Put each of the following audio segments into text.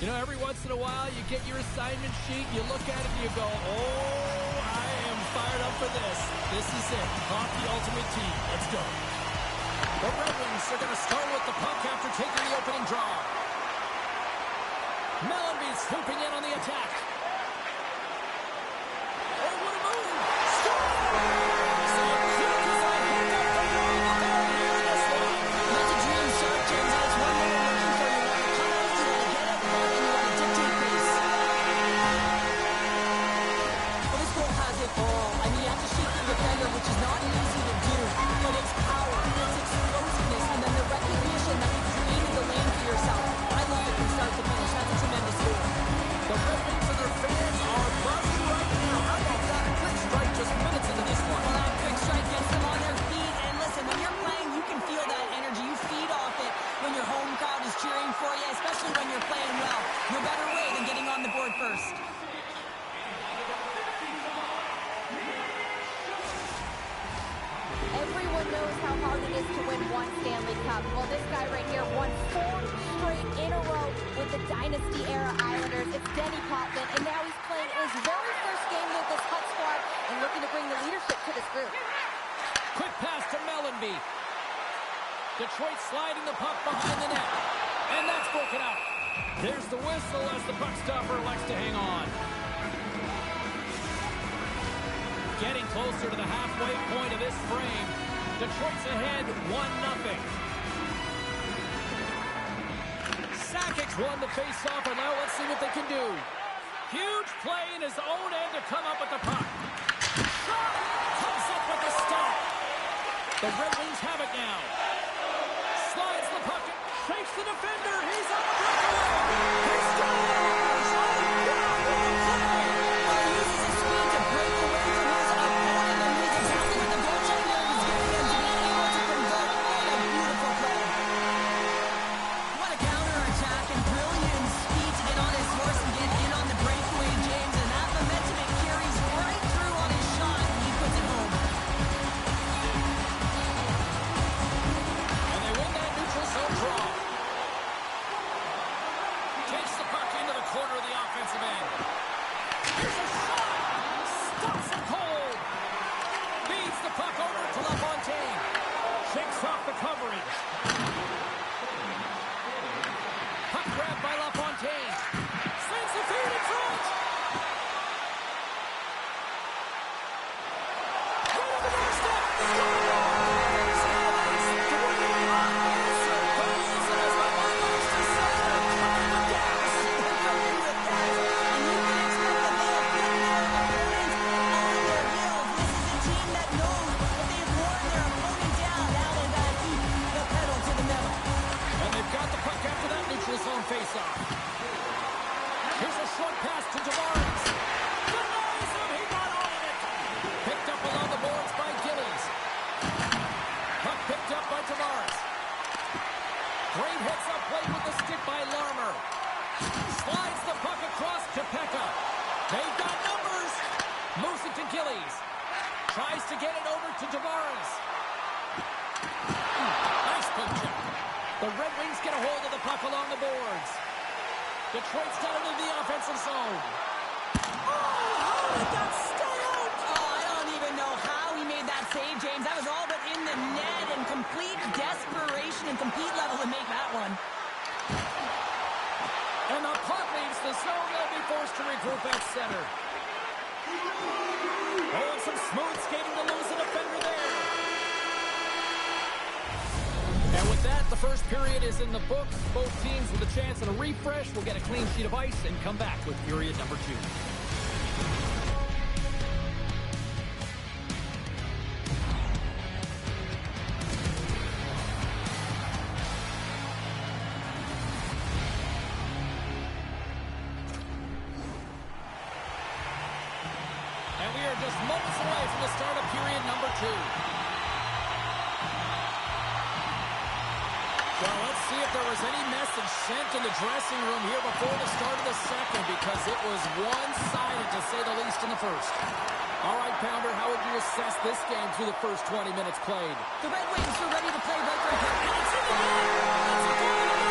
You know, every once in a while, you get your assignment sheet, you look at it, and you go, oh, I am fired up for this. This is it. Hockey Ultimate Team. Let's go. The Red Wings are going to start with the puck after taking the opening draw. Mlbth swooping in on the attack. Oh, what a move! Score! So quick as I hit that the goal, the goal here in this one. Not to dream, Shark James. That's one way of looking for you. Come out, you want to get up front, and you want to dictate pace. Well, this goal has it all. I mean, you have to shake the defender, which is not easy to do. But it's power, it's explosiveness, and then the recognition that you've created the lane for yourself. I love it from start to finish. That's a tremendous goal. The Red Wings and their fans are buzzing right now. How about that quick strike just minutes into this one? Well, that quick strike gets them on their feet. And listen, when you're playing, you can feel that energy. You feed off it when your home crowd is cheering for you, especially when you're playing well. No better way than getting on the board first. Everyone knows how hard it is to win one Stanley Cup. Well, this guy right here won 4 straight in a row with the Dynasty-era Islanders. It's Nhl Hut, and now he's playing his very first game with this Hut squad and looking to bring the leadership to this group. Quick pass to Mlbth. Detroit sliding the puck behind the net. And that's broken out. There's the whistle as the puck stopper elects to hang on. Getting closer to the halfway point of this frame. Detroit's ahead 1-0. Sakic won the face-off, and now let's see what they can do. Huge play in his own end to come up with the puck. Shot! Comes up with the stop. The Red Wings have it now. Slides the puck, shakes the defender. He's on the breakaway. He scores! Oh, God, what a play! He uses his speed to break away from his opponent, and he's exactly what the goaltender was getting him to be able to convert. What a beautiful play. What a counterattack and brilliant speed to get on his horse and get in on the breakaway, James. And that momentum, it carries right through on his shot, and he puts it home. And they win that neutral zone draw. Takes the puck into the corner of the offensive end. Here's a shot! Stops it cold! Feeds the puck over to LaFontaine. Shakes off the coverage. Puck grabbed by LaFontaine. Slings the feed in front! Right on the doorstep! Scores! Alex Dwayne Armstrong goes, and as my mom likes to say, they're coming with gas. They're coming with that, and you can expect that they have put their opponents on their heels. This is a team that knows that they've worn their opponent down. Now they've got to keep the pedal to the metal. And they've got the puck after that neutral zone faceoff. Here's a short pass to Tavares. Denies him, he got all of it. Picked up along the boards by Gillies. Puck picked up by Tavares. Great hits up played with the stick by Larmer. Slides the puck across to Pekka. They've got numbers. Moves it to Gillies. Tries to get it over to Tavares. Nice poke check. The Red Wings get a hold of the puck along the boards. Detroit's down into the offensive zone. Oh, he got stopped! Oh, I don't even know how he made that save, James. That was all but in the net and complete desperation and compete level to make that one. And the puck leaves the zone. They'll be forced to regroup at center. Oh, and some smooth skating to lose the defender there. And with that, the first period is in the books. Both teams with a chance at a refresh will get a clean sheet of ice and come back with period number 2. And we are just moments away from the start of period number 2. Well, let's see if there was any message sent in the dressing room here before the start of the second, because it was one-sided, to say the least, in the first. All right, Pounder, how would you assess this game through the first 20 minutes played? The Red Wings are ready to play right from here. And it's in the air! It's a goal!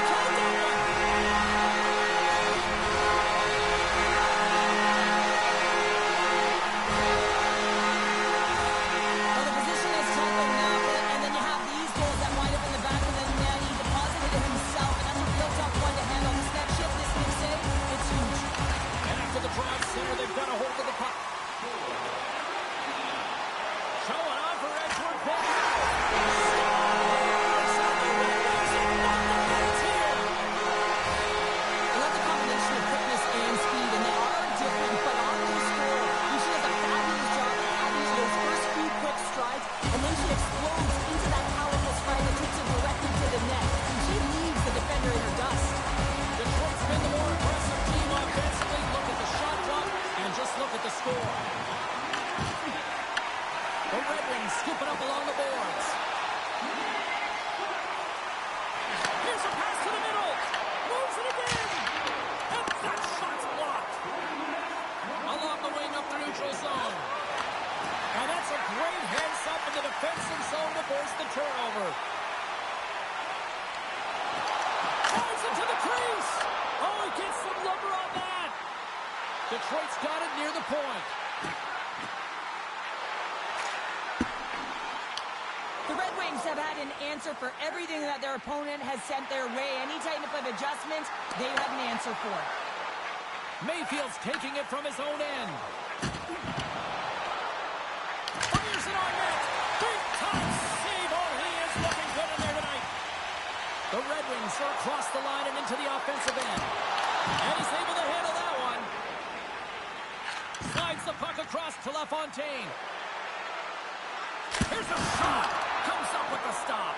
this up in the defensive zone to force the turnover. Drives it to the crease. Oh, he gets some lumber on that. Detroit's got it near the point. The Red Wings have had an answer for everything that their opponent has sent their way. Any type of adjustment, they have an answer for it. Mayfield's taking it from his own end. Fires it on net. Big time save. Oh, he is looking good in there tonight. The Red Wings are across the line and into the offensive end. And he's able to handle that one. Slides the puck across to LaFontaine. Here's a shot. Comes up with the stop.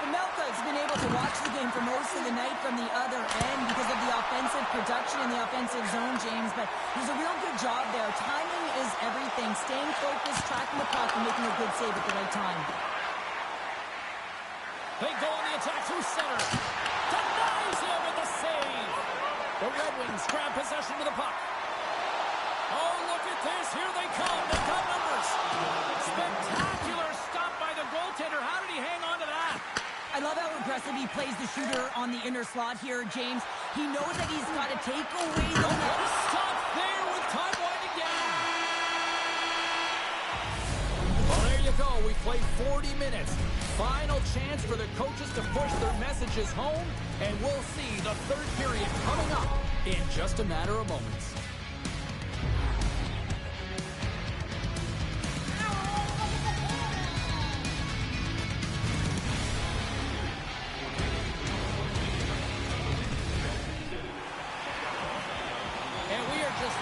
The Melka's been able to watch the game for most of the night from the other end because of the offensive production in the offensive zone, James, but there's a real good job there. Timing is everything. Staying focused, tracking the puck, and making a good save at the right time. They go on the attack through center. Denies him with the save. The Red Wings grab possession to the puck. Oh, look at this. Here they come. They've got numbers. Spectacular stop by the goaltender. How did he hang on to that? I love how aggressive he plays the shooter on the inner slot here, James. He knows that he's got to take away the net. Stop there with time winding down. Well, there you go. We played 40 minutes. Final chance for the coaches to push their messages home, and we'll see the third period coming up in just a matter of moments.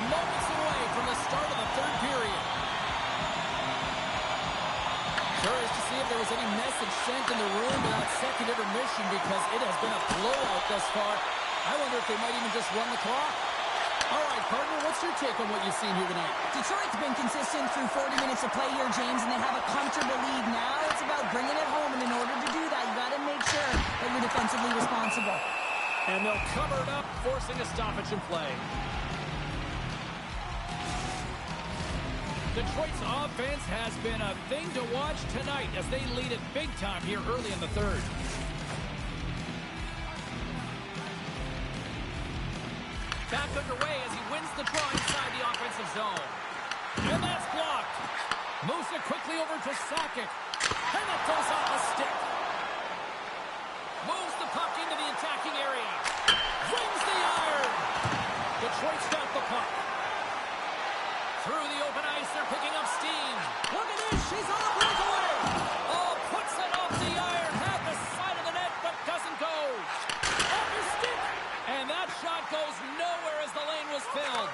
Moments away from the start of the third period. Curious to see if there was any message sent in the room to that second intermission because it has been a blowout thus far. I wonder if they might even just run the clock. All right, partner, what's your take on what you've seen here tonight? Detroit's been consistent through 40 minutes of play here, James, and they have a comfortable lead. Now it's about bringing it home, and in order to do that, you got to make sure that you're defensively responsible. And they'll cover it up, forcing a stoppage in play. Detroit's offense has been a thing to watch tonight as they lead it big time here early in the third. Back underway as he wins the draw inside the offensive zone. And that's blocked. Moves it quickly over to Sakic. And it goes off a stick. Moves the puck into the attacking area. Rings the iron. Detroit's got the puck. Through the open ice, they're picking up steam. Look at this, she's on the breakaway. Oh, puts it off the iron. Had the side of the net, but doesn't go. Off his stick. And that shot goes nowhere as the lane was filled.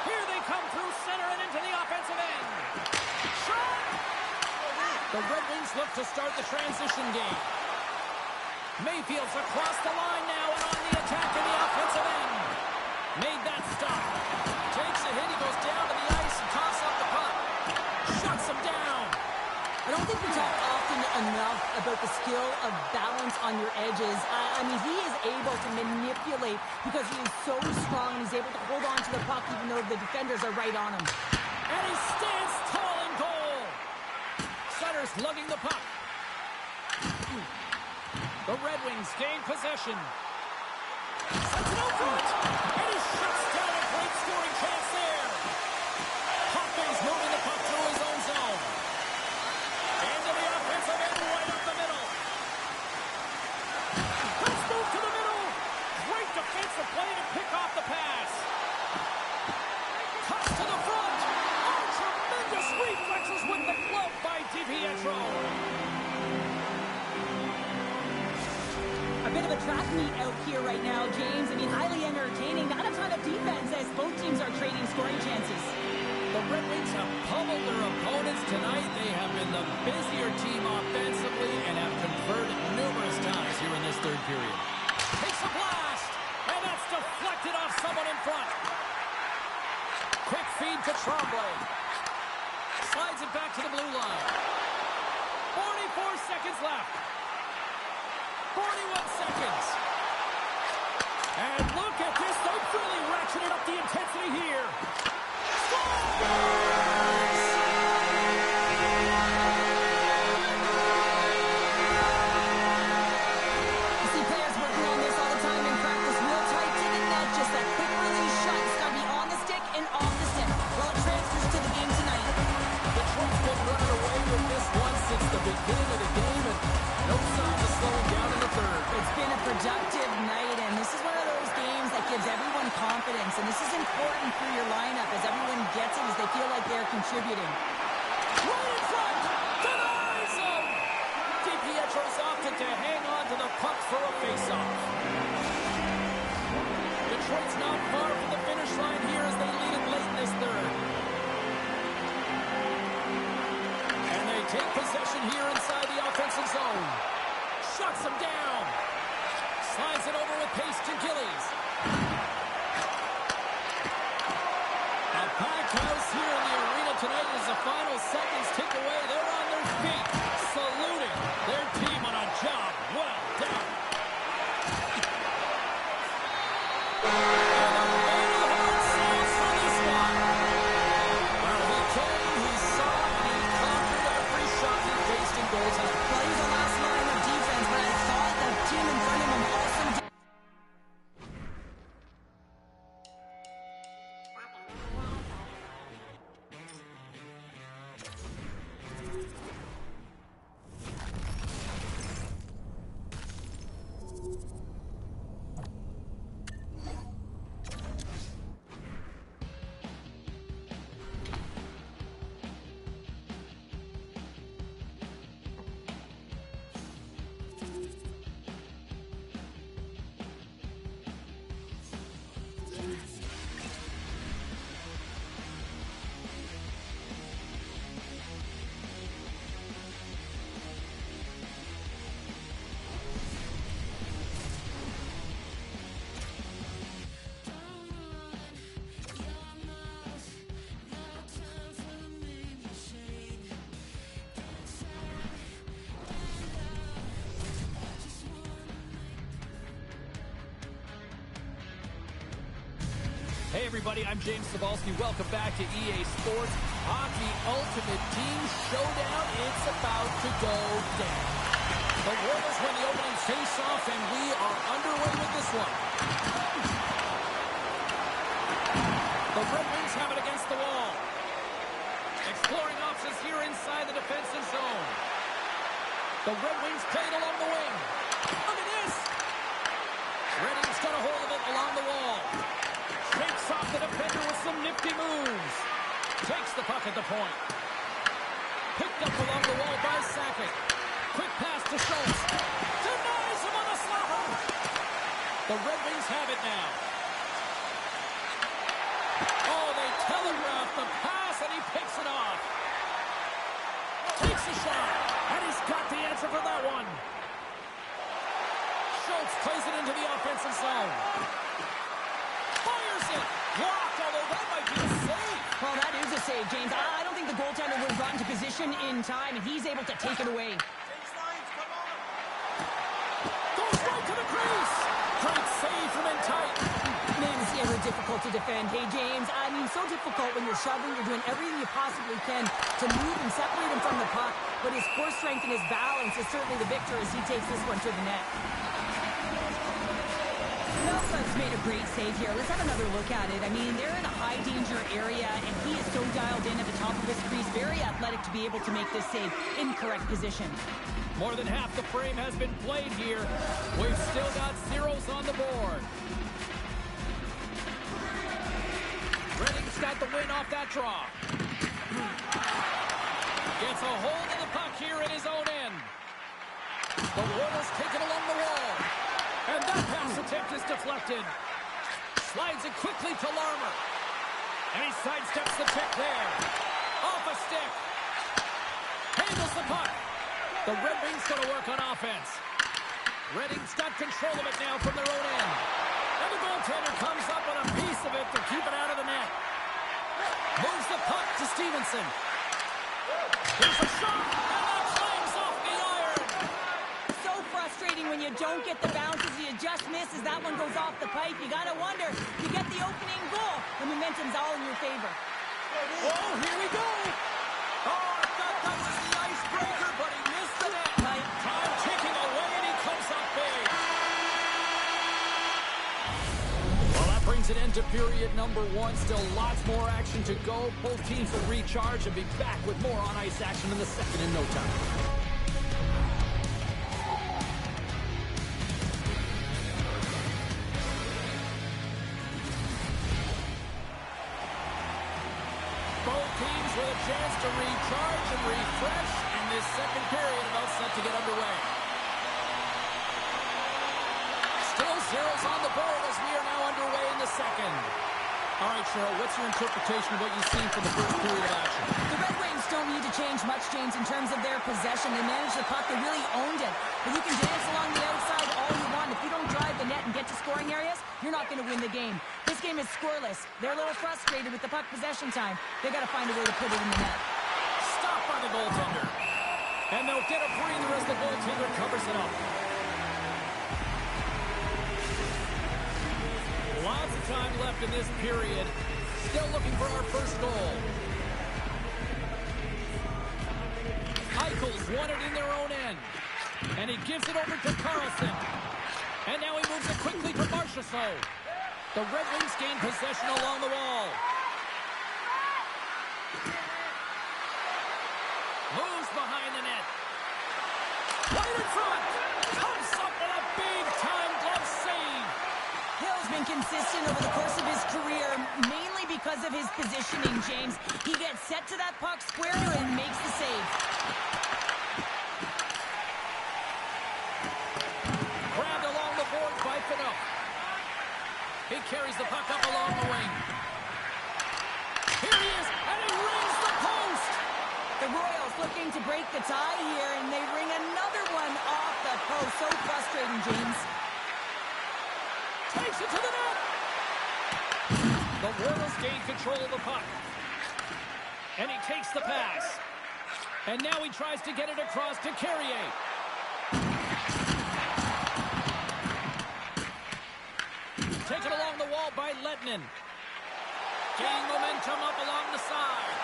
Here they come through center and into the offensive end. Shot! The Red Wings look to start the transition game. Mayfield's across the line now and on the attack in the offensive end. Made that stop. Takes a hit. He goes down to the ice and tosses up the puck. Shuts him down. I don't think we talk often enough about the skill of balance on your edges. I mean, he is able to manipulate because he is so strong and he's able to hold on to the puck even though the defenders are right on him. And he stands tall in goal. Sutter's lugging the puck. The Red Wings gain possession. Sets it over it. And he shuts down a great scoring chance there. Hopkins moving the puck through his own zone. Into the offensive end right up the middle. Let's move to the middle. Great defensive play to pick off the pass. Toss to the front. Oh, tremendous reflexes with the glove by DiPietro. A bit of a track meet out here right now, James. I mean, highly entertaining. Not a ton of defense as both teams are trading scoring chances. The Red Wings have pummeled their opponents tonight. They have been the busier team offensively and have converted numerous times here in this third period. Takes a blast, and that's deflected off someone in front. Quick feed to Tremblay. Slides it back to the blue line. 44 seconds left. 41 seconds. And look at this. They've really ratcheted up the intensity here. Scores! confidence, and this is important for your lineup as everyone gets it, as they feel like they're contributing. Right in front! Denies him! DiPietro's opted to hang on to the puck for a face-off. Detroit's not far from the finish line here as they lead it late in this third. And they take possession here inside the offensive zone. Shuts him down. Slides it over with pace to Gillies. A packed house here in the arena tonight as the final seconds tick away. They're on their feet, saluting their team on a job well done. And the Nhl Hut sails for this one. Well, he came, he saw, and he conquered every shot he faced in goal tonight. Well, he's the last line of defense, but I thought the team in front of him also did. Hey everybody, I'm James Cebulski. Welcome back to EA Sports Hockey Ultimate Team Showdown. It's about to go down. The Royals win the opening face-off, and we are underway with this one. The Red Wings have it against the wall. Exploring options here inside the defensive zone. The Red Wings played along the wing. Look at this! Redding's got a hold of it along the wall. Takes off the defender with some nifty moves. Takes the puck at the point. Picked up along the wall by Sakic. Quick pass to Schultz. Denies him on the slapper. The Red Wings have it now. Oh, they telegraph the pass, and he picks it off. Takes a shot, and he's got the answer for that one. Schultz plays it into the offensive zone. Fires it. Blocked, although that might be a save. Well, that is a save, James. I don't think the goaltender would have gotten to position in time, and he's able to take it away. Goes right to the crease. Great save from in tight. Man, it's ever difficult to defend. Hey, James, I mean, so difficult when you're shoving. You're doing everything you possibly can to move and separate him from the puck. But his core strength and his balance is certainly the victor as he takes this one to the net. Nelson's made a great save here. Let's have another look at it. I mean, they're in a high-danger area, and he is so dialed in at the top of his crease. Very athletic to be able to make this save in correct position. More than half the frame has been played here. We've still got zeros on the board. Redding's got the win off that draw. Gets a hold of the puck here in his own end. The Royals take it along the wall. And that pass attempt is deflected. Slides it quickly to Larmer. And he sidesteps the pick there. Off a stick. Handles the puck. The Red Wings going to work on offense. Redding's got control of it now from their own end. And the goaltender comes up on a piece of it to keep it out of the net. Moves the puck to Stevenson. Here's a shot. And that flames off the iron. So frustrating when you don't get the bounces. You just miss as that one goes off the pipe. You got to wonder, you get the opening goal. The momentum's all in your favor. Oh, here we go. Oh, I thought that was the icebreaker, but he missed the net. Time ticking away, and he comes up big. Well, that brings an end to period number one. Still lots more action to go. Both teams will recharge and be back with more on-ice action in the second in no time. with a chance to recharge and refresh, and this second period about set to get underway. Still zeros on the board as we are now underway in the second. All right, Cheryl, what's your interpretation of what you've seen from the first period of action? The Red Wings don't need to change much, James, in terms of their possession. They managed the puck. They really owned it. But you can dance along the outside all you want. If you don't drive the net and get to scoring areas, you're not going to win the game. This game is scoreless. They're a little frustrated with the puck possession time. They got to find a way to put it in the net. Stopped by the goaltender. And they'll get a breather as the goaltender covers it up. Lots of time left in this period. Still looking for our first goal. Eichel's won it in their own end. And he gives it over to Carlson. And now he moves it quickly to Marchessault. The Red Wings gain possession along the wall. Moves behind the net. Right in front. Comes up with a big-time glove save. Hill's been consistent over the course of his career, mainly because of his positioning, James. He gets set to that puck square and makes the save. Grabbed along the boards by Finook. He carries the puck up along the wing. Here he is, and he rings the post! The Royals looking to break the tie here, and they ring another one off the post. So frustrating, James. Takes it to the net! The Royals gain control of the puck. And he takes the pass. And now he tries to get it across to Carrier. Taken along the wall by Lettinen. Gaining momentum up along the side.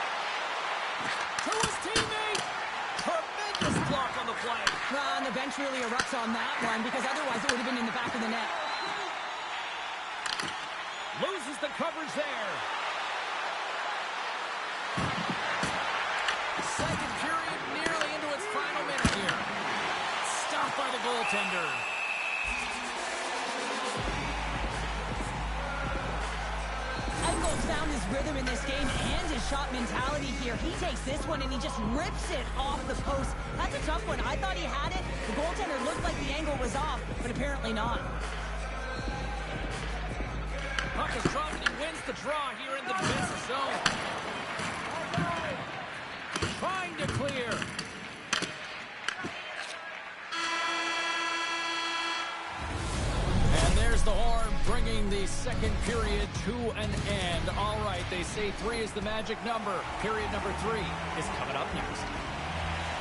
To his teammate! Tremendous block on the play. Well, and the bench really erupts on that one, because otherwise it would have been in the back of the net. Loses the coverage there. Second period nearly into its final minute here. Stopped by the goaltender. Eichel's found his rhythm in this game and his shot mentality here. He takes this one and he just rips it off the post. That's a tough one. I thought he had it. The goaltender looked like the angle was off, but apparently not. Puck is dropped and he wins the draw here in the defensive zone. Trying to clear. And there's the horn bringing the second period to an end. All right, they say 3 is the magic number. Period number 3 is coming up next.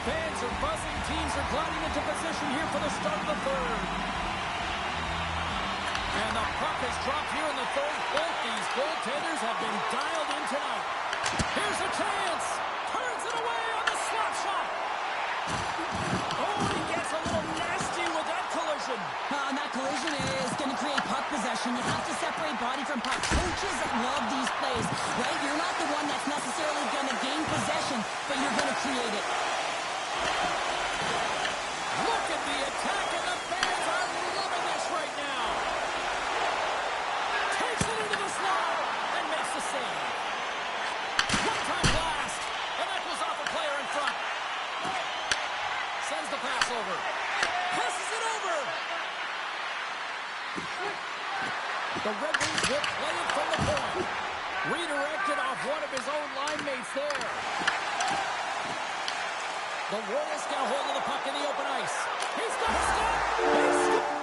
Fans are buzzing. Teams are gliding into position here for the start of the third. And the puck has dropped here in the third. Both these goaltenders have been dialed in tonight. Here's a chance. Turns it away on the slap shot. Oh, he gets a little nasty with that collision. And that collision is going to create puck possession. You have to separate body from puck. Coaches love these plays, right? You're not the one that's necessarily going to gain possession, but you're going to create it. Look at the attack, and the fans are loving this right now. Takes it into the slot and makes the save. One-time blast, and that goes off a player in front. Sends the pass over. Passes it over. The Red Wings will play it from the point. Redirected off one of his own line mates there. The Royals get a hold of the puck in the open ice. He's got a step. He's scored.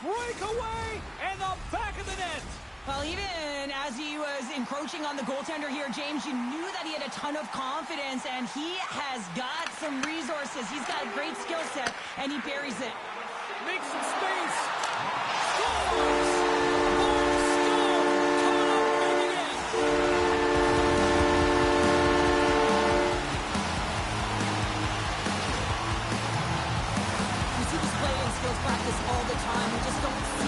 breakaway, and the back of the net. Well, even as he was encroaching on the goaltender here, James, you knew that he had a ton of confidence, and he has got some resources. He's got a great skill set, and he buries it. Makes some space. Scores! Mark Stone coming up big again. We see this play in skills practice all the time. We just don't see